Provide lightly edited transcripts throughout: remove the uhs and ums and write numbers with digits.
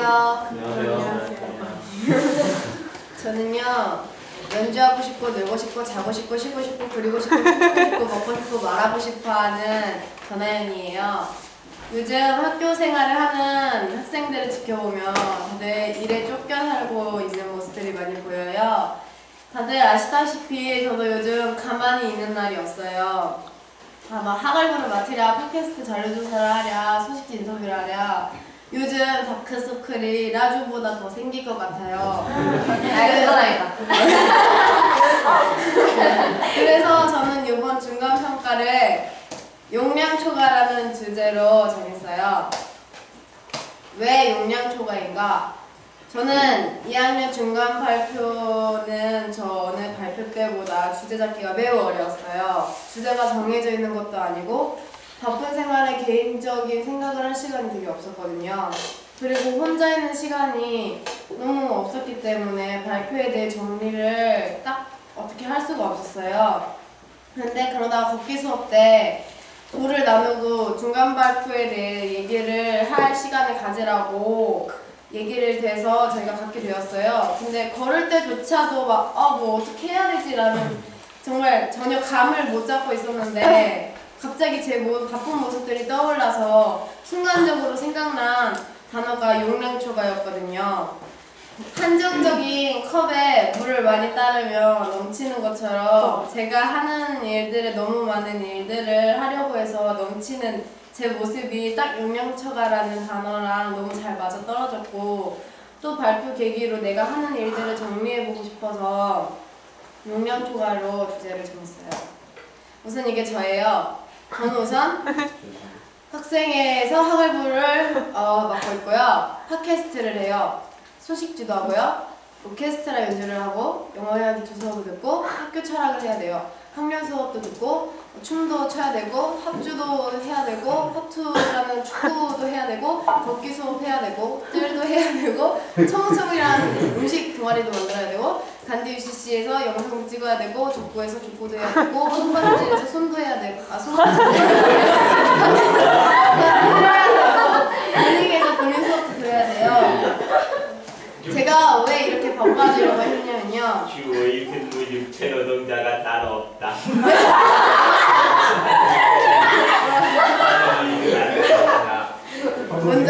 안녕하세요. 안녕하세요. 저는요, 연주하고 싶고, 놀고 싶고, 자고 싶고, 쉬고 싶고, 그리고 싶고, 듣고 싶고, 먹고 싶고, 말하고 싶어 하는 전하연이에요. 요즘 학교 생활을 하는 학생들을 지켜보면 다들 일에 쫓겨 살고 있는 모습들이 많이 보여요. 다들 아시다시피 저도 요즘 가만히 있는 날이 없어요. 막 학월부를 맡으랴, 팟캐스트 자료조사를 하랴, 소식지 인터뷰를 하랴. 요즘 다크서클이 라주보다 더 생길 것 같아요. 그래서 저는 이번 중간평가를 용량초과라는 주제로 정했어요. 왜 용량초과인가? 저는 2학년 중간 발표는 저는 발표 때보다 주제 잡기가 매우 어려웠어요. 주제가 정해져 있는 것도 아니고 바쁜 생활에 개인적인 생각을 할 시간이 되게 없었거든요. 그리고 혼자 있는 시간이 너무 없었기 때문에 발표에 대해 정리를 딱 어떻게 할 수가 없었어요. 근데 그러다가 걷기 수업 때 도를 나누고 중간 발표에 대해 얘기를 할 시간을 가지라고 얘기를 돼서 저희가 갖게 되었어요. 근데 걸을 때조차도 뭐 어떻게 해야 되지라는 정말 전혀 감을 못 잡고 있었는데 갑자기 제 바쁜 모습들이 떠올라서 순간적으로 생각난 단어가 용량초과였거든요. 한정적인 컵에 물을 많이 따르면 넘치는 것처럼 제가 하는 일들에 너무 많은 일들을 하려고 해서 넘치는 제 모습이 딱 용량초과라는 단어랑 너무 잘 맞아 떨어졌고, 또 발표 계기로 내가 하는 일들을 정리해보고 싶어서 용량초과로 주제를 정했어요. 우선 이게 저예요. 저는 우선 학생회에서 학월부를 맡고 있고요. 팟캐스트를 해요. 소식지도 하고요. 오케스트라 연주를 하고 영어 이야기 주수업도 듣고 학교 철학을 해야 돼요. 학년 수업도 듣고 춤도 춰야 되고 합주도 해야 되고 허투라는 축구도 해야 되고 걷기 수업 해야 되고 뜰도 해야 되고 청청이라는 음식 동아리도 만들어야 되고 간디 UCC에서 영상도 찍어야 되고 족구에서 족구도 해야 되고 손바닥질에서 손도 해야 되고 손바닥질 해야 되고 본인에서 본인 수업도 들어야 돼요. 제가 왜 이렇게 바빠지려고 했냐면요. 주의 근무 육체 노동자가 따로 없다. 먼저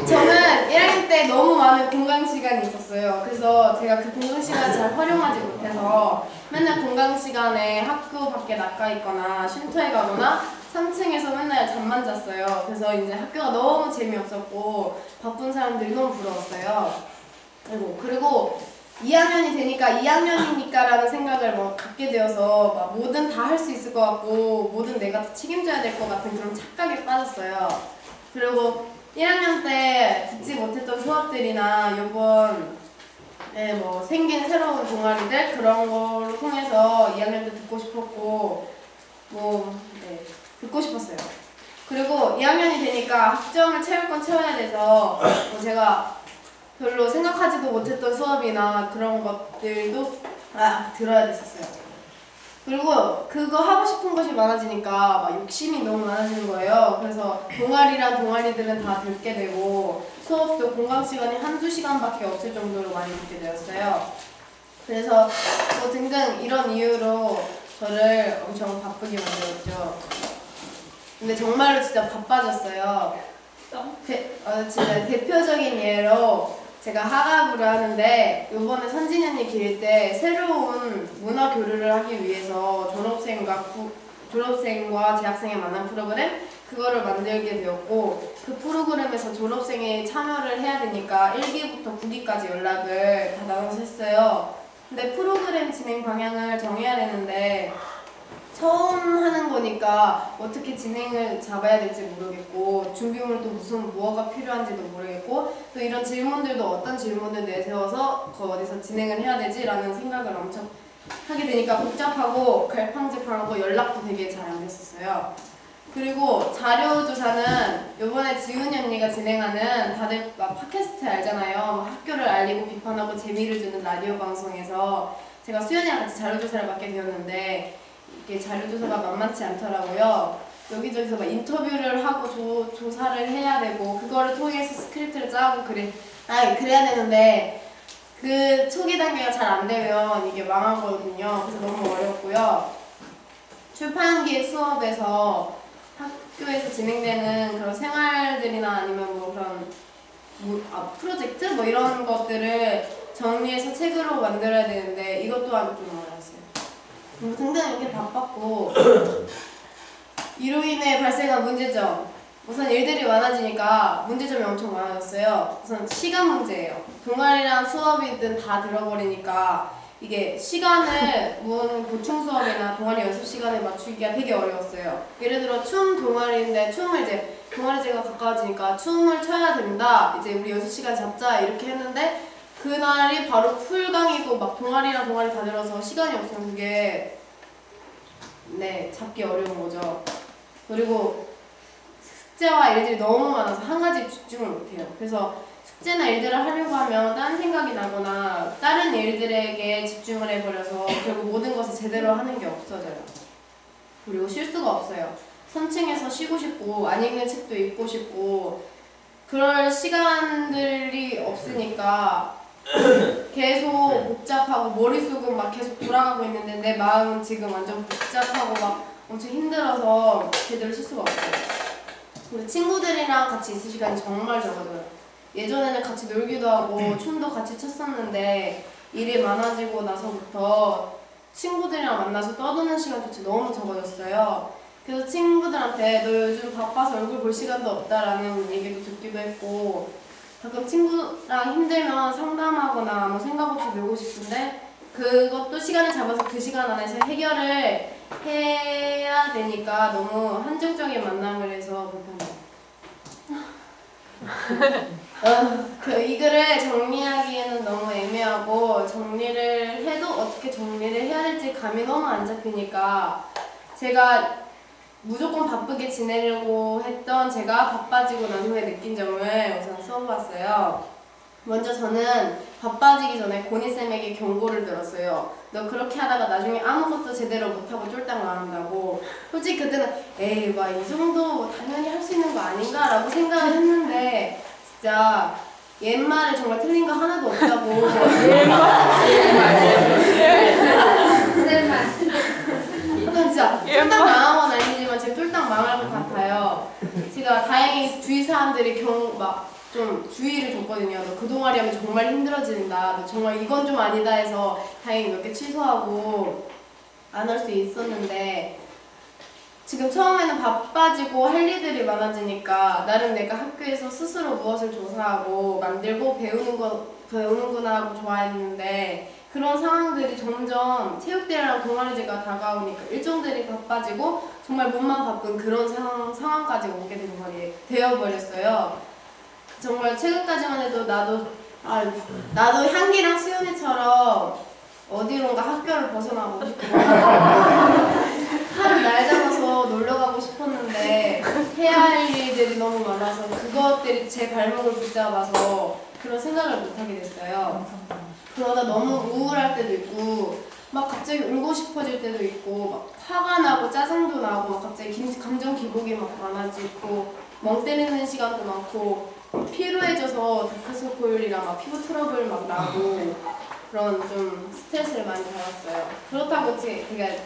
저는 1학년 때 너무 많은 공강 시간이 있었어요. 그래서 제가 그 공강 시간을 잘 활용하지 못해서 맨날 공강 시간에 학교 밖에 나가 있거나 쉼터에 가거나 3층에서 맨날 잠만 잤어요. 그래서 이제 학교가 너무 재미없었고 바쁜 사람들이 너무 부러웠어요. 그리고 2학년이 되니까 2학년이니까 라는 생각을 갖게 되어서 뭐든 다 할 수 있을 것 같고 뭐든 내가 다 책임져야 될 것 같은 그런 착각에 빠졌어요. 그리고 1학년 때 듣지 못했던 수업들이나 요번에 생긴 새로운 동아리들 그런 걸 통해서 2학년 때 듣고 싶었고 듣고 싶었어요. 그리고 2학년이 되니까 학점을 채울 건 채워야 돼서 제가 별로 생각하지도 못했던 수업이나 그런 것들도 들어야 됐었어요. 그리고 그거 하고 싶은 것이 많아지니까 욕심이 너무 많아지는 거예요. 그래서 동아리랑 동아리들은 다 듣게 되고 수업도 공강 시간이 한두 시간밖에 없을 정도로 많이 듣게 되었어요. 그래서 등등 이런 이유로 저를 엄청 바쁘게 만들었죠. 근데 정말로 진짜 바빠졌어요. 진짜 대표적인 예로 제가 학아부를 하는데 이번에 선진연이 기일 때 새로운 문화 교류를 하기 위해서 졸업생과 재학생의 만남 프로그램 그거를 만들게 되었고 그 프로그램에서 졸업생이 참여를 해야 되니까 1기부터 9기까지 연락을 다 나눠서 했어요. 근데 프로그램 진행 방향을 정해야 되는데 처음 하는 거니까 어떻게 진행을 잡아야 될지 모르겠고 준비물도 뭐가 필요한지도 모르겠고 또 이런 질문들도 어떤 질문을 내세워서 어디서 진행을 해야 되지? 라는 생각을 엄청 하게 되니까 복잡하고 갈팡질팡하고 연락도 되게 잘 안 됐었어요. 그리고 자료조사는 요번에 지훈이 언니가 진행하는 다들 팟캐스트 알잖아요. 학교를 알리고 비판하고 재미를 주는 라디오 방송에서 제가 수연이랑 같이 자료조사를 맡게 되었는데 이게 자료조사가 만만치 않더라고요. 여기저기서 인터뷰를 하고 조사를 해야 되고 그거를 통해서 스크립트를 짜고 그래야 되는데 그 초기 단계가 잘 안 되면 이게 망하거든요. 그래서 너무 어렵고요. 출판기획 수업에서 학교에서 진행되는 그런 생활들이나 아니면 뭐 그런 프로젝트 뭐 이런 것들을 정리해서 책으로 만들어야 되는데 이것 또한 좀 어려웠어요. 굉장히 이렇게 바빴고 이로 인해 발생한 문제점. 우선 일들이 많아지니까 문제점이 엄청 많아졌어요. 우선 시간 문제예요. 동아리랑 수업이든 다 들어버리니까 이게 시간을 보충 수업이나 동아리 연습 시간에 맞추기가 되게 어려웠어요. 예를 들어 춤 동아리인데 춤을 이제 동아리제가 가까워지니까 춤을 춰야 된다. 이제 우리 연습 시간 잡자 이렇게 했는데 그날이 바로 풀강이고 막 동아리랑 동아리 다 들어서 시간이 없으면 그게 잡기 어려운 거죠. 그리고 숙제와 일들이 너무 많아서 한 가지에 집중을 못해요. 그래서 숙제나 일들을 하려고 하면 딴 생각이 나거나 다른 일들에게 집중을 해버려서 결국 모든 것을 제대로 하는 게 없어져요. 그리고 쉴 수가 없어요. 선층에서 쉬고 싶고 안 읽는 책도 읽고 싶고 그럴 시간들이 없으니까 계속 복잡하고 머릿속은 막 계속 돌아가고 있는데 내 마음은 지금 완전 복잡하고 막 엄청 힘들어서 제대로 쉴 수가 없어요. 그리고 친구들이랑 같이 있을 시간이 정말 적어져요. 예전에는 같이 놀기도 하고 춤도 같이 췄었는데 일이 많아지고 나서부터 친구들이랑 만나서 떠드는 시간조차 너무 적어졌어요. 그래서 친구들한테 너 요즘 바빠서 얼굴 볼 시간도 없다라는 얘기도 듣기도 했고 가끔 친구랑 힘들면 상담하거나 뭐 생각 없이 놀고 싶은데 그것도 시간을 잡아서 그 시간 안에서 해결을 해야 되니까 너무 한정적인 만남을 해서 불편해요. 이 글을 정리하기에는 너무 애매하고 정리를 해도 어떻게 정리를 해야 될지 감이 너무 안 잡히니까 제가 무조건 바쁘게 지내려고 했던 제가 바빠지고 난 후에 느낀 점을 우선 써보았어요. 먼저 저는 바빠지기 전에 고니쌤에게 경고를 들었어요. 너 그렇게 하다가 나중에 아무것도 제대로 못하고 쫄딱 망한다고. 솔직히 그때는 에이 막 이 정도 당연히 할 수 있는 거 아닌가 라고 생각을 했는데 진짜 옛말에 정말 틀린 거 하나도 없다고. 진짜 쫄딱 망한 건 아니지만 제가 쫄딱 망할 것 같아요. 제가 다행히 주위 사람들이 좀 주의를 줬거든요. 너 그 동아리 하면 정말 힘들어진다. 너 정말 이건 좀 아니다 해서 다행히 몇 개 취소하고 안 할 수 있었는데 지금 처음에는 바빠지고 할 일들이 많아지니까 나름 내가 학교에서 스스로 무엇을 조사하고 만들고 배우는구나 하고 좋아했는데 그런 상황들이 점점 체육대회랑 동아리제가 다가오니까 일정들이 바빠지고 정말 몸만 바쁜 그런 상황까지 오게 되어버렸어요. 정말 최근까지만 해도 나도 향기랑 수연이처럼 어디론가 학교를 벗어나고 싶고 하루 날 잡아서 놀러 가고 싶었는데 해야 할 일들이 너무 많아서 그것들이 제 발목을 붙잡아서 그런 생각을 못하게 됐어요. 그러다 너무 우울할 때도 있고 막 갑자기 울고 싶어질 때도 있고 막 화가 나고 짜증도 나고 막 갑자기 감정 기복이 막 많아지고 멍 때리는 시간도 많고 피로해져서 다크서클이랑 막 피부 트러블 막 나고 그런 좀 스트레스를 많이 받았어요. 그렇다고 그게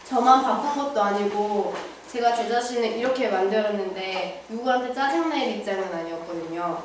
저만 바쁜 것도 아니고 제가 제 자신을 이렇게 만들었는데 누구한테 짜증낼 입장은 아니었거든요.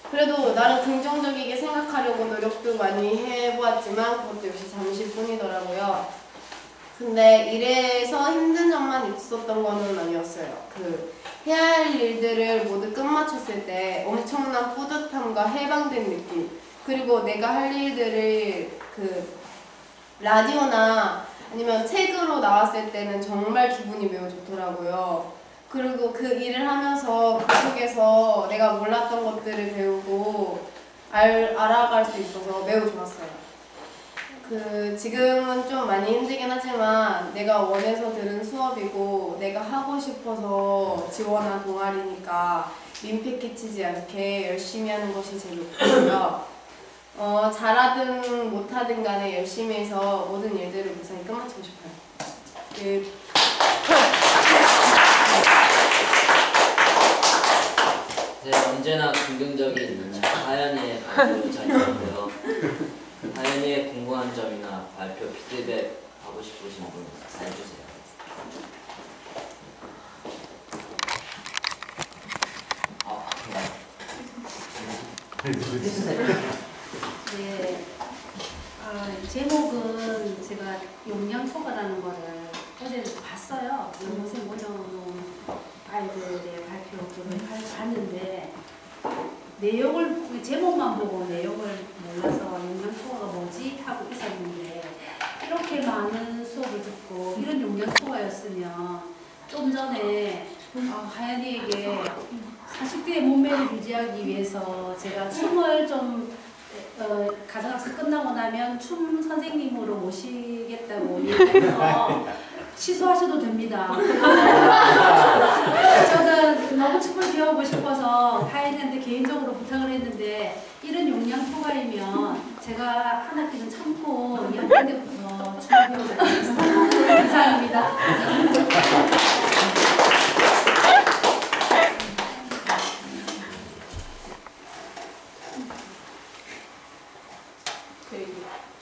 그래도 나름 긍정적이게 생각하려고 노력도 많이 해보았지만 그것도 역시 잠시일 뿐이더라고요. 근데 이래서 힘든 점만 있었던 거는 아니었어요. 해야 할 일들을 모두 끝마쳤을 때 엄청난 뿌듯함과 해방된 느낌, 그리고 내가 할 일들을 라디오나 아니면 책으로 나왔을 때는 정말 기분이 매우 좋더라고요. 그리고 그 일을 하면서 그 속에서 내가 몰랐던 것들을 배우고 알아갈 수 있어서 매우 좋았어요. 지금은 좀 많이 힘들긴 하지만 내가 원해서 들은 수업이고 내가 하고 싶어서 지원한 동아리니까 민폐 끼치지 않게 열심히 하는 것이 제일 목표고요. 잘하든 못하든 간에 열심히 해서 모든 일들을 무사히 끝마치고 싶어요. 네, 언제나 긍정적인 하연이의 발표를 잘 들었고요. 하연이의 궁금한 점이나 발표 피드백 하고 싶으신 분 잘 주세요. 네. 제목은 제가 용량초과라는 거를 어제 봤어요. 연구생 모종 아이들의 발표를 봤는데 내용을 제목만 보고 내용을 몰라서 용량초과가 뭐지 하고 있었는데 이렇게 많은 수업을 듣고 이런 용량초과였으면 좀 전에 하연이에게 40대의 몸매를 유지하기 위해서 제가 춤을 좀 가정학습 끝나고 나면 춤 선생님으로 모시겠다고 얘기해서 취소하셔도 됩니다. 저는 너무 춤을 배우고 싶어서 하연이한테 개인적으로 부탁을 했는데 이런 용량 초과이면 제가 한 학기는 참고 2학기 때부터 춤을 배우고 있습니다. 이상입니다.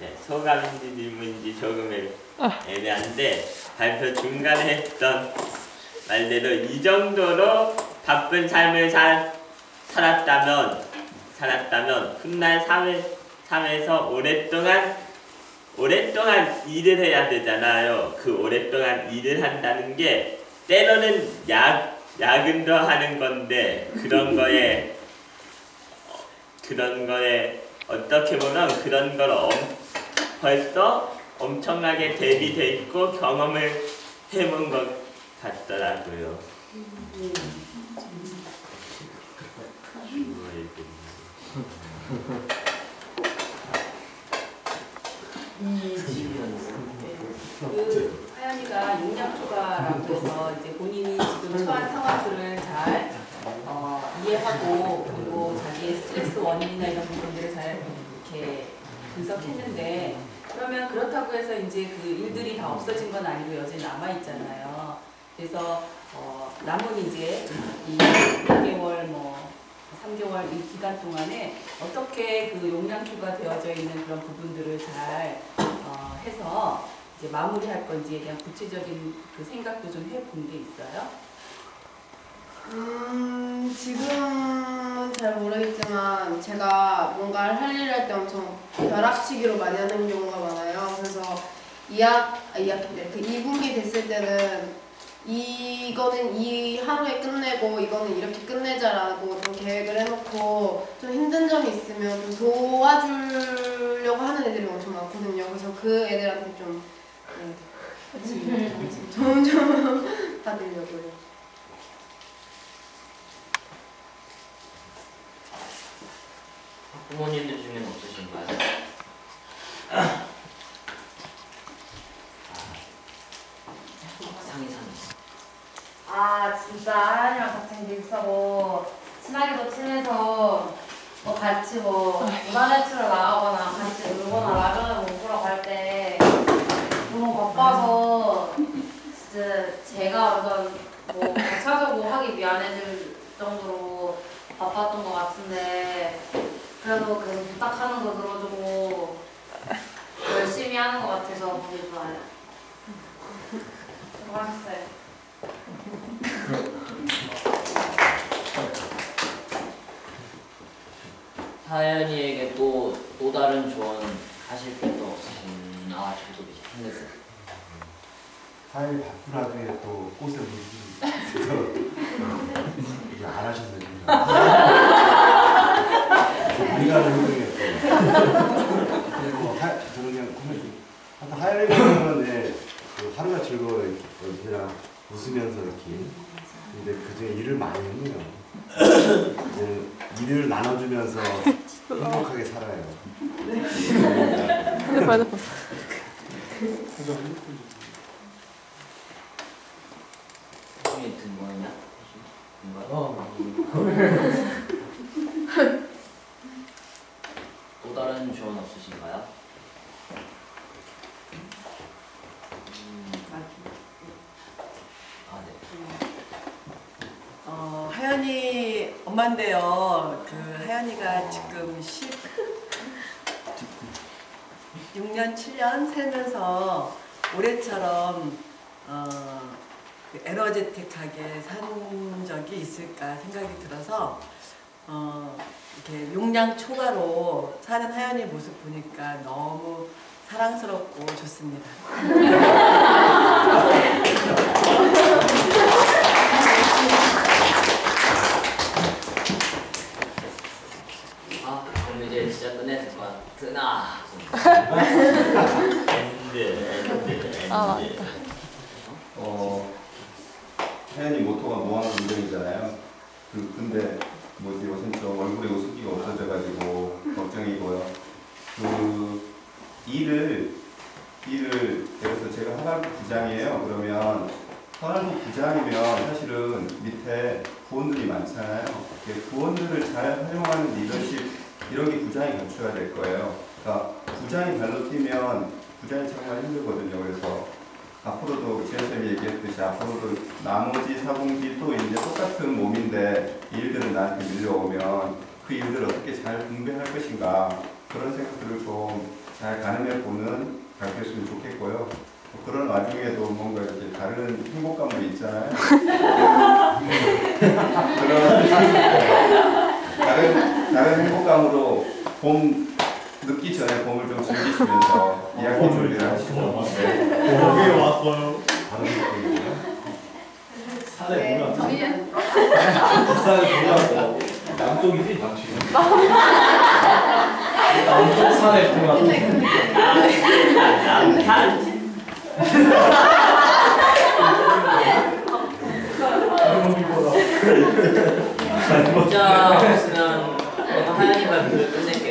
네, 소감인지 질문인지 조금 애매한데 발표 중간에 했던 말대로 이 정도로 바쁜 삶을 살았다면 훗날 사회에서 오랫동안 일을 해야 되잖아요. 그 오랫동안 일을 한다는 게 때로는 야근도 하는 건데 그런 거에 어떻게 보면 그런 걸 벌써 엄청나게 대비돼 있고 경험을 해본 것 같더라고요. 하연이가 용량초과라고 해서 이제 본인이 지금 처한 상황들을 잘 이해하고 그리고 자기의 스트레스 원인이나 이런 부분들을 잘 이렇게 분석했는데 그러면 그렇다고 해서 이제 그 일들이 다 없어진 건 아니고 여전히 남아 있잖아요. 그래서 남은 이제 이 6개월 3개월 이 기간 동안에 어떻게 그 용량초과 되어져 있는 그런 부분들을 잘 해서 이제 마무리할 건지에 대한 구체적인 그 생각도 좀 해본 게 있어요? 지금은 잘 모르겠지만 제가 뭔가를 할 일을 할 때 엄청 벼락치기로 많이 하는 경우가 많아요. 그래서 2학기 때, 그 2분기 됐을 때는 이거는 이 하루에 끝내고 이거는 이렇게 끝내자라고 좀 계획을 해놓고 좀 힘든 점이 있으면 좀 도와주려고 하는 애들이 엄청 많거든요. 그래서 그 애들한테 좀 좀 받으려고요. 부모님들 중에는 없으신가요? 아 진짜 하연이랑 같은 길서고 친하게도 친해서 같이 문화제출을 나가거나 같이 놀거나 라면을 먹으러 갈 때 너무 바빠서 진짜 제가 완전 같이 하자고 하기 미안해질 정도로 바빴던 것 같은데 그래도 그 부탁하는 거 들어주고 열심히 하는 것 같아서 보기 좋아요. 수고하셨어요. 하연이에게 또 다른 조언 하실 게 또 없으신가 저도 힘들어요. 하연이 바쁜 와중에 또 꽃에 물이 이제 안 하셨네요. 우리가 행동에 그리고 저는 그냥 하여튼 하연이는 그 하루가 즐거워요. 그냥 웃으면서 이렇게. 근데 그중에 일을 많이 했네요. 일을 나눠주면서 행복하게 살아요. 네, 맞아. 형이 든 거냐? 또 다른 조언 없으신가요? 하연이 엄마인데요. 그 하연이가 지금 16년, 7년 살면서 올해처럼 그 에너제틱하게 산 적이 있을까 생각이 들어서 이렇게 용량 초과로 사는 하연이 모습 보니까 너무 사랑스럽고 좋습니다. 그럼 이제 진짜 끝내야 될 것 같으나. 엔드. 하연이 모토가 무한 긍정이잖아요. 근데 뭐지 요새 좀 얼굴에 웃음기가 없어져가지고 걱정이고요. 일을 그래서 제가 하나부 부장이에요. 그러면 하나부 부장이면 사실은 밑에 부원들이 많잖아요. 부원들을 잘 활용하는 리더십 이런 게 부장이 갖춰야 될 거예요. 그러니까 부장이 발로 뛰면 부장이 정말 힘들거든요. 그래서 앞으로도 지현쌤이 얘기했듯이 앞으로도 나머지 사공지 또 이제 똑같은 몸인데 일들은 나한테 밀려오면 그 일들을 어떻게 잘 분배할 것인가 그런 생각들을 좀 잘 가늠해 보는 발표였으면 좋겠고요. 그런 와중에도 뭔가 이렇게 다른 행복감도 있잖아요. 그런 다른 행복감으로 봄 늦기 전에 봄을 좀 즐기시면서 이야기 준비를 하시고 봄이 왔어요. 다른 느낌이에요. 네, 저희는 비싸게 돌아왔고 남쪽이지 남쪽. 남쪽 산에 있구나. 자, 그러면 하연이 발표를 끝낼게요.